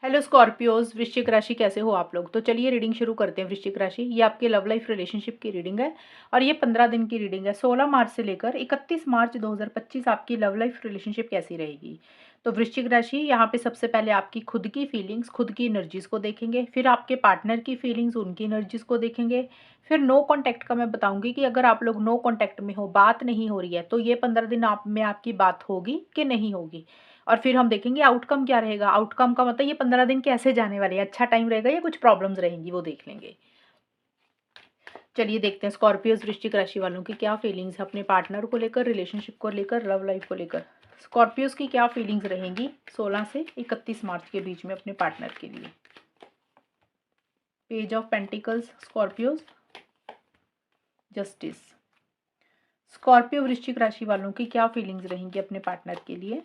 Hello Scorpios, वृश्चिक राशि कैसे हो आप लोग। तो चलिए रीडिंग शुरू करते हैं। वृश्चिक राशि, ये आपके लव लाइफ रिलेशनशिप की रीडिंग है और ये 15 दिन की रीडिंग है। 16 मार्च से लेकर 31 मार्च 2025 आपकी लव लाइफ रिलेशनशिप कैसी रहेगी। तो वृश्चिक राशि, यहाँ पे सबसे पहले आपकी खुद की फीलिंग्स, खुद की एनर्जीज को देखेंगे, फिर आपके पार्टनर की फीलिंग्स, उनकी एनर्जीज को देखेंगे, फिर नो कॉन्टैक्ट का मैं बताऊंगी कि अगर आप लोग नो कॉन्टैक्ट में हो, बात नहीं हो रही है, तो ये 15 दिन आप में आपकी बात होगी कि नहीं होगी। और फिर हम देखेंगे आउटकम क्या रहेगा। आउटकम का मतलब ये 15 दिन कैसे जाने वाले हैं, अच्छा टाइम रहेगा या कुछ प्रॉब्लम्स रहेंगी, वो देख लेंगे। चलिए देखते हैं स्कॉर्पियोज वृश्चिक राशि वालों की क्या फीलिंग्स है अपने पार्टनर को लेकर, रिलेशनशिप को लेकर, लव लाइफ को लेकर। स्कॉर्पियोज की क्या फीलिंग्स रहेंगी 16 से 31 मार्च के बीच में अपने पार्टनर के लिए। Page of pentacles, Scorpios, justice. Scorpio वृश्चिक राशि वालों की क्या फीलिंग्स रहेंगी अपने पार्टनर के लिए।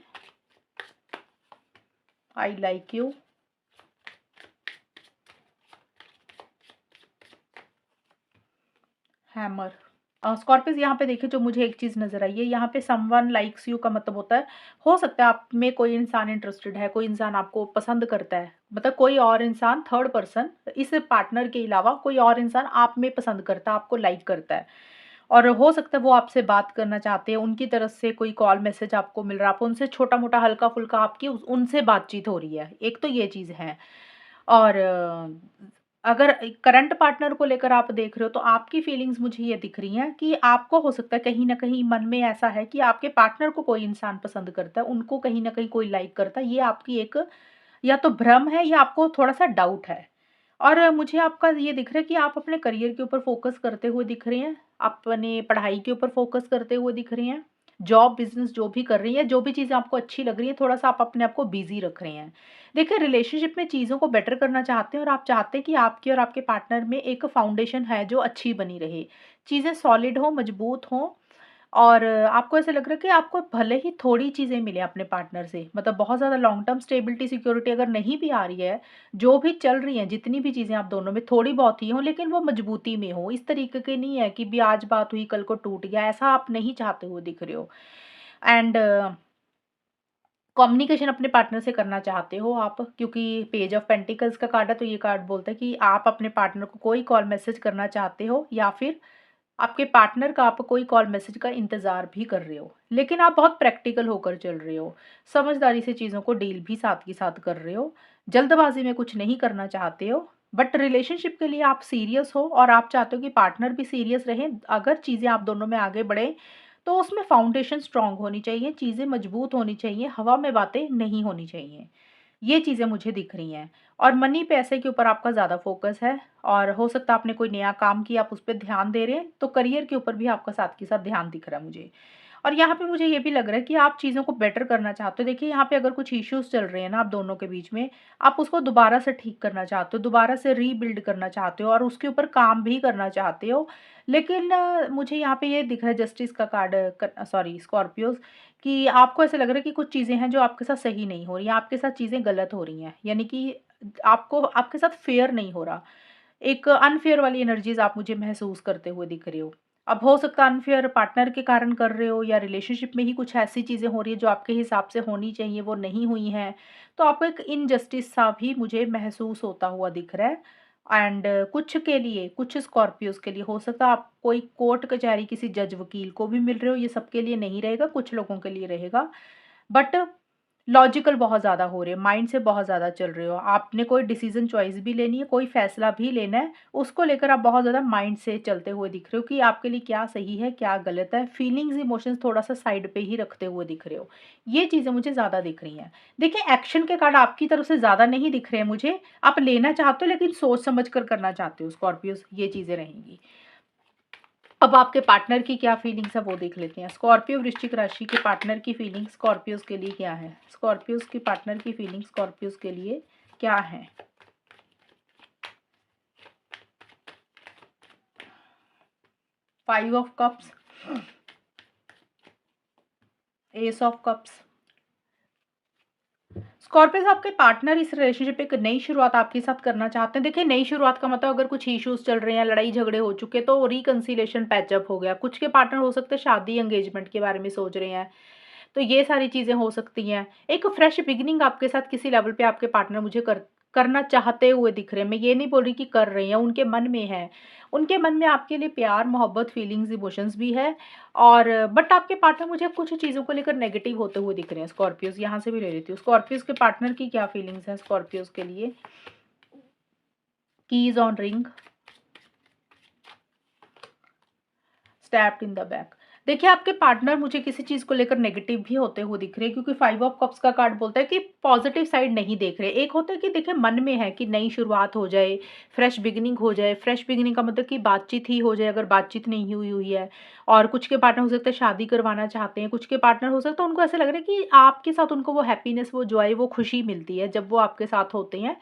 I like you, hammer. Scorpius, यहाँ पे देखिए जो मुझे एक चीज़ नज़र आई है, यहाँ पे समवन लाइक्स यू का मतलब होता है, हो सकता है आप में कोई इंसान इंटरेस्टेड है, कोई इंसान आपको पसंद करता है, मतलब कोई और इंसान, थर्ड पर्सन, इस पार्टनर के अलावा कोई और इंसान आप में पसंद करता है, आपको लाइक करता है। और हो सकता है वो आपसे बात करना चाहते हैं, उनकी तरफ से कोई कॉल मैसेज आपको मिल रहा है, आप उनसे छोटा मोटा हल्का फुल्का आपकी उनसे बातचीत हो रही है, एक तो ये चीज़ है। और अगर करंट पार्टनर को लेकर आप देख रहे हो तो आपकी फीलिंग्स मुझे ये दिख रही हैं कि आपको हो सकता है कहीं न कहीं मन में ऐसा है कि आपके पार्टनर को कोई इंसान पसंद करता है, उनको कहीं न कहीं कोई लाइक करता है। ये आपकी एक या तो भ्रम है या आपको थोड़ा-सा डाउट है। और मुझे आपका ये दिख रहा है कि आप अपने करियर के ऊपर फ़ोकस करते हुए दिख रहे हैं, अपने पढ़ाई के ऊपर फ़ोकस करते हुए दिख रहे हैं। जॉब, बिज़नेस जो भी कर रही हैं, जो भी चीज़ें आपको अच्छी लग रही हैं, थोड़ा-सा आप अपने आप को बिज़ी रख रहे हैं। देखिए, रिलेशनशिप में चीज़ों को बेटर करना चाहते हैं और आप चाहते हैं कि आपकी और आपके पार्टनर में एक फाउंडेशन है जो अच्छी बनी रहे। चीज़ें सॉलिड हों, मजबूत हों। और आपको ऐसा लग रहा है कि आपको भले ही थोड़ी चीज़ें मिलें अपने पार्टनर से, मतलब बहुत ज़्यादा लॉन्ग टर्म स्टेबिलिटी, सिक्योरिटी अगर नहीं भी आ रही है, जो भी चल रही हैं, जितनी भी चीज़ें आप दोनों में थोड़ी बहुत ही हों, लेकिन वो मजबूती में हो। इस तरीके की नहीं है कि भी आज बात हुई, कल को टूट गया, ऐसा आप नहीं चाहते हुए दिख रहे हो। एंड कम्युनिकेशन अपने पार्टनर से करना चाहते हो आप, क्योंकि पेज ऑफ पेंटिकल्स का कार्ड है, तो ये कार्ड बोलता है कि आप अपने पार्टनर को कोई कॉल मैसेज करना चाहते हो या फिर आपके पार्टनर का आप कोई कॉल मैसेज का इंतज़ार भी कर रहे हो। लेकिन आप बहुत प्रैक्टिकल होकर चल रहे हो, समझदारी से चीज़ों को डील भी साथ के साथ कर रहे हो, जल्दबाजी में कुछ नहीं करना चाहते हो। बट रिलेशनशिप के लिए आप सीरियस हो और आप चाहते हो कि पार्टनर भी सीरियस रहे। अगर चीज़ें आप दोनों में आगे बढ़े तो उसमें फाउंडेशन स्ट्रांग होनी चाहिए, चीज़ें मजबूत होनी चाहिए, हवा में बातें नहीं होनी चाहिए। ये चीज़ें मुझे दिख रही हैं। और मनी, पैसे के ऊपर आपका ज़्यादा फ़ोकस है और हो सकता है आपने कोई नया काम किया, आप उस पे ध्यान दे रहे हैं, तो करियर के ऊपर भी आपका साथ के साथ ध्यान दिख रहा है मुझे। और यहाँ पे मुझे ये भी लग रहा है कि आप चीज़ों को बेटर करना चाहते हो। देखिए, यहाँ पे अगर कुछ इश्यूज़ चल रहे हैं ना आप दोनों के बीच में, आप उसको दोबारा से ठीक करना चाहते हो, दोबारा से रीबिल्ड करना चाहते हो और उसके ऊपर काम भी करना चाहते हो। लेकिन मुझे यहाँ पे ये दिख रहा है जस्टिस का कार्ड, सॉरी स्कॉर्पियोज़, कि आपको ऐसा लग रहा है कि कुछ चीज़ें हैं जो आपके साथ सही नहीं हो रही हैं, आपके साथ चीज़ें गलत हो रही हैं। यानी कि आपको आपके साथ फेयर नहीं हो रहा। एक अनफेयर वाली एनर्जीज़ आप मुझे महसूस करते हुए दिख रहे हो। अब हो सकता है अनफेयर पार्टनर के कारण कर रहे हो या रिलेशनशिप में ही कुछ ऐसी चीज़ें हो रही है जो आपके हिसाब से होनी चाहिए, वो नहीं हुई हैं। तो आपको एक इनजस्टिस सा भी मुझे महसूस होता हुआ दिख रहा है। एंड कुछ के लिए, कुछ स्कॉर्पियोज़ के लिए हो सकता है आप कोई कोर्ट कचहरी किसी जज वकील को भी मिल रहे हो, ये सबके लिए नहीं रहेगा, कुछ लोगों के लिए रहेगा। बट लॉजिकल बहुत ज़्यादा हो रहे हो, माइंड से बहुत ज़्यादा चल रहे हो। आपने कोई डिसीज़न चॉइस भी लेनी है, कोई फ़ैसला भी लेना है, उसको लेकर आप बहुत ज़्यादा माइंड से चलते हुए दिख रहे हो कि आपके लिए क्या सही है, क्या गलत है। फीलिंग्स, इमोशंस थोड़ा-सा साइड पे ही रखते हुए दिख रहे हो। ये चीज़ें मुझे ज़्यादा दिख रही हैं। देखिए, एक्शन के कार्ड आपकी तरफ से ज़्यादा नहीं दिख रहे हैं मुझे। आप लेना चाहते हो लेकिन सोच समझ कर करना चाहते हो स्कॉर्पियोज़, ये चीज़ें रहेंगी। अब आपके पार्टनर की क्या फीलिंग्स है वो देख लेते हैं। स्कॉर्पियो वृश्चिक राशि के पार्टनर की फीलिंग्स स्कॉर्पियोज के लिए क्या है। स्कॉर्पियोज की पार्टनर की फीलिंग्स स्कॉर्पियोज के लिए क्या है। 5 of cups, S of cups. Scorpios, आपके पार्टनर इस रिलेशनशिप एक नई शुरुआत आपके साथ करना चाहते हैं। देखिए, नई शुरुआत का मतलब अगर कुछ इश्यूज चल रहे हैं, लड़ाई झगड़े हो चुके, तो रिकंसिलेशन पैचअप हो गया। कुछ के पार्टनर हो सकते हैं शादी, एंगेजमेंट के बारे में सोच रहे हैं। तो ये सारी चीज़ें हो सकती हैं। एक फ्रेश बिगिनिंग आपके साथ किसी लेवल पे आपके पार्टनर मुझे करना चाहते हुए दिख रहे हैं। मैं ये नहीं बोल रही कि कर रहे हैं, उनके मन में है। उनके मन में आपके लिए प्यार, मोहब्बत, फीलिंग्स, इमोशंस भी है और बट आपके पार्टनर मुझे कुछ चीज़ों को लेकर नेगेटिव होते हुए दिख रहे हैं। स्कॉर्पियोज़ यहाँ से भी ले लेती हूँ। स्कॉर्पियोज़ के पार्टनर की क्या फीलिंग्स हैं स्कॉर्पियोज़ के लिए? Keys on ring, stabbed in the back. देखिए आपके पार्टनर मुझे किसी चीज़ को लेकर नेगेटिव भी होते हुए दिख रहे हैं क्योंकि 5 ऑफ कप्स का कार्ड बोलता है कि पॉजिटिव साइड नहीं देख रहे। एक होता है कि देखिए मन में है कि नई शुरुआत हो जाए, फ्रेश बिगिनिंग हो जाए। फ्रेश बिगिनिंग का मतलब कि बातचीत ही हो जाए अगर बातचीत नहीं हुई हुई है। और कुछ के पार्टनर हो सकता है शादी करवाना चाहते हैं, कुछ के पार्टनर हो सकता है उनको ऐसा लग रहा है कि आपके साथ उनको वो हैप्पीनेस, वो जॉय, वो खुशी मिलती है जब वो आपके साथ होते हैं।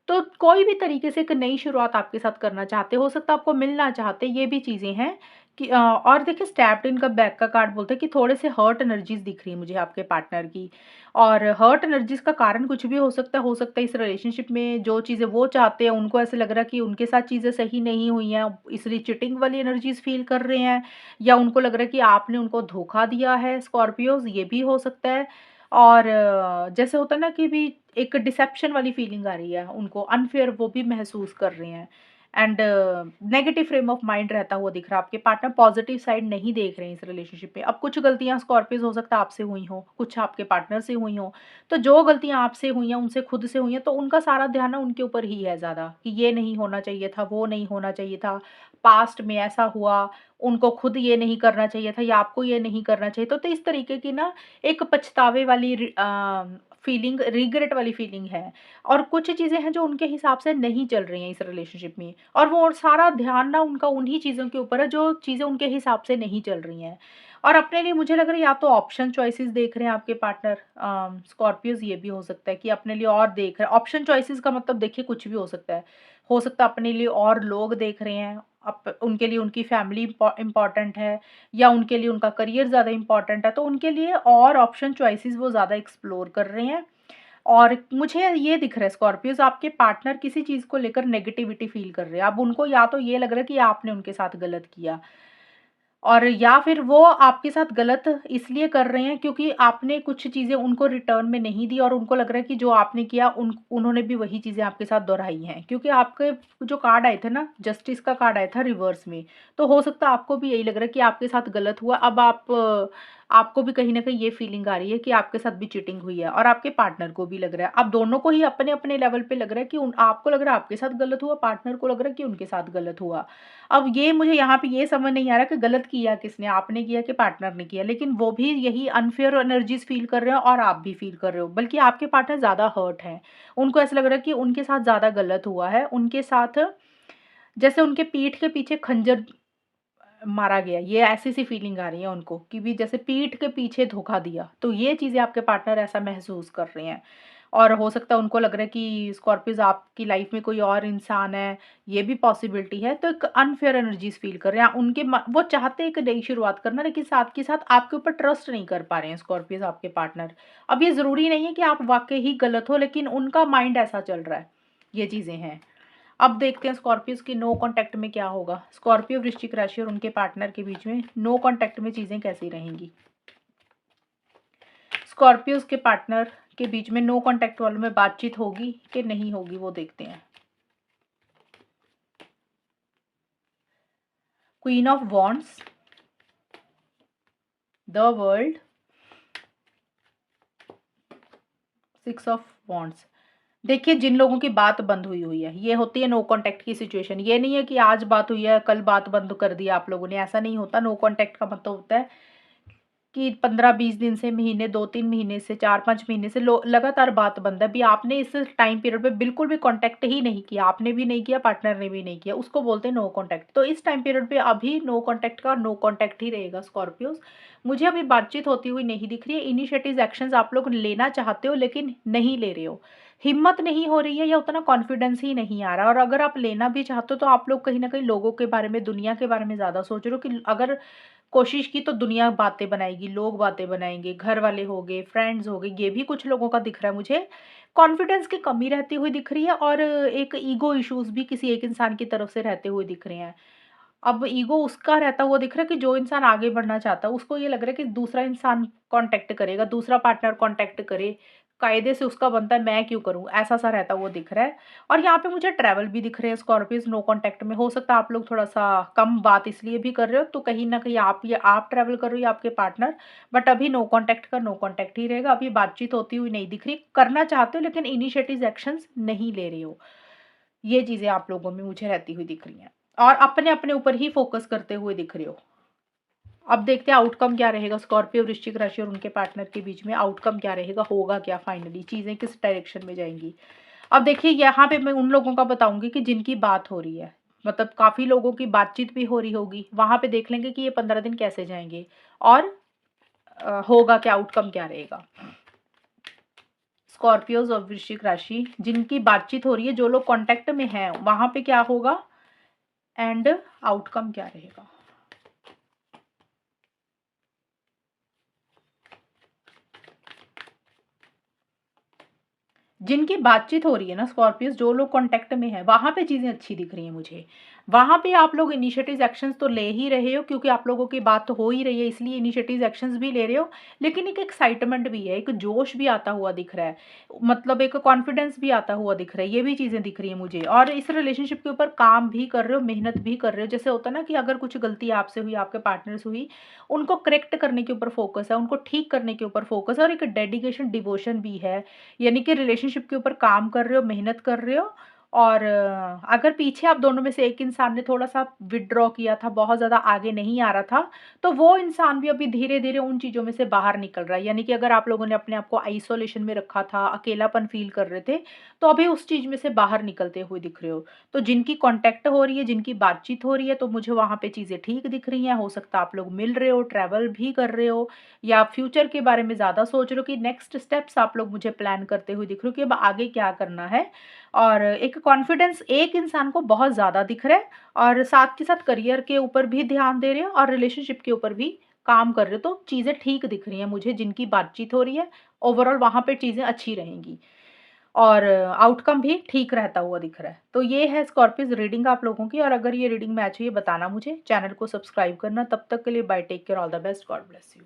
तो कोई भी तरीके से एक नई शुरुआत आपके साथ करना चाहते हो सकता है आपको मिलना चाहते, ये भी चीज़ें हैं कि और देखिए स्टैप्ड इन का बैक का कार्ड बोलता है कि थोड़े से हर्ट एनर्जीज़ दिख रही है मुझे आपके पार्टनर की। और हर्ट एनर्जीज़ का कारण कुछ भी हो सकता है इस रिलेशनशिप में जो चीज़ें वो चाहते हैं उनको ऐसा लग रहा है कि उनके साथ चीज़ें सही नहीं हुई हैं, इसलिए चीटिंग वाली एनर्जीज़ फ़ील कर रहे हैं या उनको लग रहा है कि आपने उनको धोखा दिया है स्कॉर्पियोज़, ये भी हो सकता है। और जैसे होता है ना कि भी एक डिसेप्शन वाली फीलिंग आ रही है उनको, अनफेयर वो भी महसूस कर रहे हैं and negative frame of mind रहता हुआ दिख रहा है। आपके पार्टनर पॉजिटिव साइड नहीं देख रहे हैं इस रिलेशनशिप में। अब कुछ गलतियां स्कॉर्पियोज हो सकता है आपसे हुई हो, कुछ आपके पार्टनर से हुई हो। तो जो गलतियां आपसे हुई हैं उनसे खुद से हुई हैं तो उनका सारा ध्यान ना उनके ऊपर ही है ज़्यादा कि ये नहीं होना चाहिए था, वो नहीं होना चाहिए था, पास्ट में ऐसा हुआ, उनको खुद ये नहीं करना चाहिए था या आपको ये नहीं करना चाहिए। तो इस तरीके की ना एक पछतावे वाली फीलिंग, रिग्रेट वाली फीलिंग है। और कुछ चीज़ें हैं जो उनके हिसाब से नहीं चल रही हैं इस रिलेशनशिप में और वो सारा ध्यान ना उनका उन्हीं चीज़ों के ऊपर है जो चीज़ें उनके हिसाब से नहीं चल रही हैं। और अपने लिए मुझे लग रहा है या तो ऑप्शन चॉइसेस देख रहे हैं आपके पार्टनर, स्कॉर्पियोज़, ये भी हो सकता है कि अपने लिए और देख रहे हैं। ऑप्शन चॉइसेस का मतलब देखिए कुछ भी हो सकता है। हो सकता है अपने लिए और लोग देख रहे हैं, उनके लिए उनकी फैमिली इम्पॉर्टेंट है या उनके लिए उनका करियर ज़्यादा इम्पोर्टेंट है, तो उनके लिए और ऑप्शन चॉइसेस वो ज़्यादा एक्सप्लोर कर रहे हैं। और मुझे ये दिख रहा है स्कॉर्पियोज़ आपके पार्टनर किसी चीज़ को लेकर नेगेटिविटी फ़ील कर रहे हैं। अब उनको या तो ये लग रहा है कि आपने उनके साथ गलत किया और या फिर वो आपके साथ गलत इसलिए कर रहे हैं क्योंकि आपने कुछ चीज़ें उनको रिटर्न में नहीं दी और उनको लग रहा है कि जो आपने किया उन्होंने भी वही चीज़ें आपके साथ दोहराई हैं। क्योंकि आपके जो कार्ड आए थे ना, जस्टिस का कार्ड आया था रिवर्स में, तो हो सकता है आपको भी यही लग रहा है कि आपके साथ गलत हुआ। अब आपको भी कहीं न कहीं ये फीलिंग आ रही है कि आपके साथ भी चीटिंग हुई है और आपके पार्टनर को भी लग रहा है। अब दोनों को ही अपने-अपने लेवल पे लग रहा है कि उन आपको लग रहा है आपके साथ गलत हुआ, पार्टनर को लग रहा है कि उनके साथ गलत हुआ। अब ये मुझे यहाँ पे ये समझ नहीं आ रहा कि गलत किया किसने, आपने किया कि पार्टनर ने किया। लेकिन वो भी यही अनफेयर एनर्जीज़ फ़ील कर रहे हो और आप भी फ़ील कर रहे हो। बल्कि आपके पार्टनर ज़्यादा हर्ट हैं। उनको ऐसा लग रहा है कि उनके साथ ज़्यादा गलत हुआ है। उनके साथ जैसे उनके पीठ के पीछे खंजर मारा गया, ये ऐसी-सी फीलिंग आ रही है उनको कि भी जैसे पीठ के पीछे धोखा दिया। तो ये चीज़ें आपके पार्टनर ऐसा महसूस कर रहे हैं। और हो सकता है उनको लग रहा है कि स्कॉर्पियोज़ आपकी लाइफ़ में कोई और इंसान है, ये भी पॉसिबिलिटी है। तो एक अनफेयर एनर्जीज़ फ़ील कर रहे हैं। उनके म वो चाहते हैं एक नई शुरुआत करना लेकिन साथ के साथ आपके ऊपर ट्रस्ट नहीं कर पा रहे हैं स्कॉर्पियोज़ आपके पार्टनर। अब ये ज़रूरी नहीं है कि आप वाक़ई ही गलत हो लेकिन उनका माइंड ऐसा चल रहा है। ये चीज़ें हैं। अब देखते हैं स्कॉर्पियोज़ की नो कॉन्टैक्ट में क्या होगा। स्कॉर्पियो, वृश्चिक राशि और उनके पार्टनर के बीच में नो कॉन्टैक्ट में चीज़ें कैसी रहेंगी? स्कॉर्पियोज़ के पार्टनर के बीच में नो कॉन्टैक्ट वालों में बातचीत होगी कि नहीं होगी, वो देखते हैं। Queen of wands, the world, six of wands. देखिए जिन लोगों की बात बंद हुई हुई है, ये होती है नो कॉन्टैक्ट की सिचुएशन। ये नहीं है कि आज बात हुई है कल बात बंद कर दिया आप लोगों ने, ऐसा नहीं होता। नो कॉन्टैक्ट का मतलब होता है कि 15-20 दिन से, महीने, 2-3 महीने से, 4-5 महीने से लो लगातार बात बंद है। अभी आपने इस टाइम पीरियड पे बिल्कुल भी कॉन्टैक्ट ही नहीं किया, आपने भी नहीं किया, पार्टनर ने भी नहीं किया, उसको बोलते हैं नो कॉन्टैक्ट। तो इस टाइम पीरियड पे अभी नो कॉन्टैक्ट का नो कॉन्टैक्ट ही रहेगा स्कॉर्पियोज़। मुझे अभी बातचीत होती हुई नहीं दिख रही है। इनिशिएटिव एक्शंस आप लोग लेना चाहते हो लेकिन नहीं ले रहे हो। हिम्मत नहीं हो रही है या उतना कॉन्फिडेंस ही नहीं आ रहा और अगर आप लेना भी चाहते हो तो आप लोग कहीं न कहीं लोगों के बारे में, दुनिया के बारे में ज़्यादा सोच रहे हो कि अगर कोशिश की तो दुनिया बातें बनाएगी, लोग बातें बनाएँगे, घर वाले हो गए, फ्रेंड्स हो गए, ये भी कुछ लोगों का दिख रहा है मुझे। कॉन्फिडेंस की कमी रहती हुई दिख रही है और एक ईगो इश्यूज़ भी किसी एक इंसान की तरफ से रहते हुए दिख रहे हैं। अब ईगो उसका रहता हुआ दिख रहा है कि जो इंसान आगे बढ़ना चाहता है, उसको ये लग रहा है कि दूसरा इंसान कॉन्टैक्ट करेगा, दूसरा पार्टनर कॉन्टैक्ट करे, कायदे से उसका बनता है, मैं क्यों करूँ? ऐसा-सा रहता हुआ दिख रहा है। और यहाँ पे मुझे ट्रैवल भी दिख रहे हैं स्कॉर्पियोज़ नो कॉन्टैक्ट में। हो सकता है आप लोग थोड़ा-सा कम बात इसलिए भी कर रहे हो, तो कहीं न कहीं आप ट्रैवल कर रहे हो या आपके पार्टनर, बट अभी नो कॉन्टैक्ट का नो कॉन्टैक्ट ही रहेगा। अभी बातचीत होती हुई नहीं दिख रही। करना चाहते हो लेकिन इनिशिएटिव एक्शंस नहीं ले रहे हो। ये चीज़ें आप लोगों में मुझे रहती हुई दिख रही हैं। और अपने-अपने ऊपर ही फ़ोकस करते हुए दिख रहे हो। अब देखते हैं आउटकम क्या रहेगा स्कॉर्पियो, वृश्चिक राशि और उनके पार्टनर के बीच में आउटकम क्या रहेगा, होगा क्या फाइनली, चीज़ें किस डायरेक्शन में जाएँगी। अब देखिए यहाँ पे मैं उन लोगों का बताऊँगी कि जिनकी बात हो रही है, मतलब काफ़ी लोगों की बातचीत भी हो रही होगी, वहाँ पे देख लेंगे कि ये 15 दिन कैसे जाएँगे और होगा क्या, आउटकम क्या रहेगा। स्कॉर्पियोज़ और वृश्चिक राशि जिनकी बातचीत हो रही है, जो लोग कॉन्टैक्ट में हैं, वहाँ पे क्या होगा एंड आउटकम क्या रहेगा। जिनकी बातचीत हो रही है ना स्कॉर्पियोज़, जो लोग कॉन्टैक्ट में हैं, वहाँ पे चीज़ें अच्छी दिख रही हैं मुझे। वहाँ पे आप लोग इनिशिएटिव एक्शंस तो ले ही रहे हो क्योंकि आप लोगों की बात तो हो ही रही है, इसलिए इनिशिएटिव एक्शंस भी ले रहे हो। लेकिन एक एक्साइटमेंट भी है, एक जोश भी आता हुआ दिख रहा है। मतलब एक कॉन्फिडेंस भी आता हुआ दिख रहा है, ये भी चीज़ें दिख रही हैं मुझे। और इस रिलेशनशिप के ऊपर काम भी कर रहे हो, मेहनत भी कर रहे हो। जैसे होता है ना कि अगर कुछ गलती आपसे हुई, आपके पार्टनर से हुई, उनको करेक्ट करने के ऊपर फ़ोकस है, उनको ठीक करने के ऊपर फ़ोकस है और एक डेडिकेशन, डिवोशन भी है। यानी कि रिलेशनशिप के ऊपर काम कर रहे हो, मेहनत कर रहे हो। और अगर पीछे आप दोनों में से एक इंसान ने थोड़ा-सा विथड्रॉ किया था, बहुत ज़्यादा आगे नहीं आ रहा था, तो वो इंसान भी अभी धीरे-धीरे उन चीज़ों में से बाहर निकल रहा है। यानी कि अगर आप लोगों ने अपने आप को आइसोलेशन में रखा था, अकेलापन फ़ील कर रहे थे, तो अभी उस चीज़ में से बाहर निकलते हुए दिख रहे हो। तो जिनकी कॉन्टैक्ट हो रही है, जिनकी बातचीत हो रही है, तो मुझे वहाँ पे चीज़ें ठीक दिख रही हैं। हो सकता है आप लोग मिल रहे हो, ट्रैवल भी कर रहे हो या फ्यूचर के बारे में ज़्यादा सोच रहे हो कि नेक्स्ट स्टेप्स आप लोग मुझे प्लान करते हुए दिख रहे हो कि अब आगे क्या करना है। और एक कॉन्फिडेंस एक इंसान को बहुत ज़्यादा दिख रहा है और साथ के साथ करियर के ऊपर भी ध्यान दे रहे हो और रिलेशनशिप के ऊपर भी काम कर रहे हो, तो चीज़ें ठीक दिख रही हैं मुझे जिनकी बातचीत हो रही है। ओवरऑल वहाँ पे चीज़ें अच्छी रहेंगी और आउटकम भी ठीक रहता हुआ दिख रहा है। तो ये है स्कॉर्पियोज़ रीडिंग आप लोगों की। और अगर ये रीडिंग मैच हुई है बताना मुझे, चैनल को सब्सक्राइब करना। तब तक के लिए bye, take care, all the best, God bless you.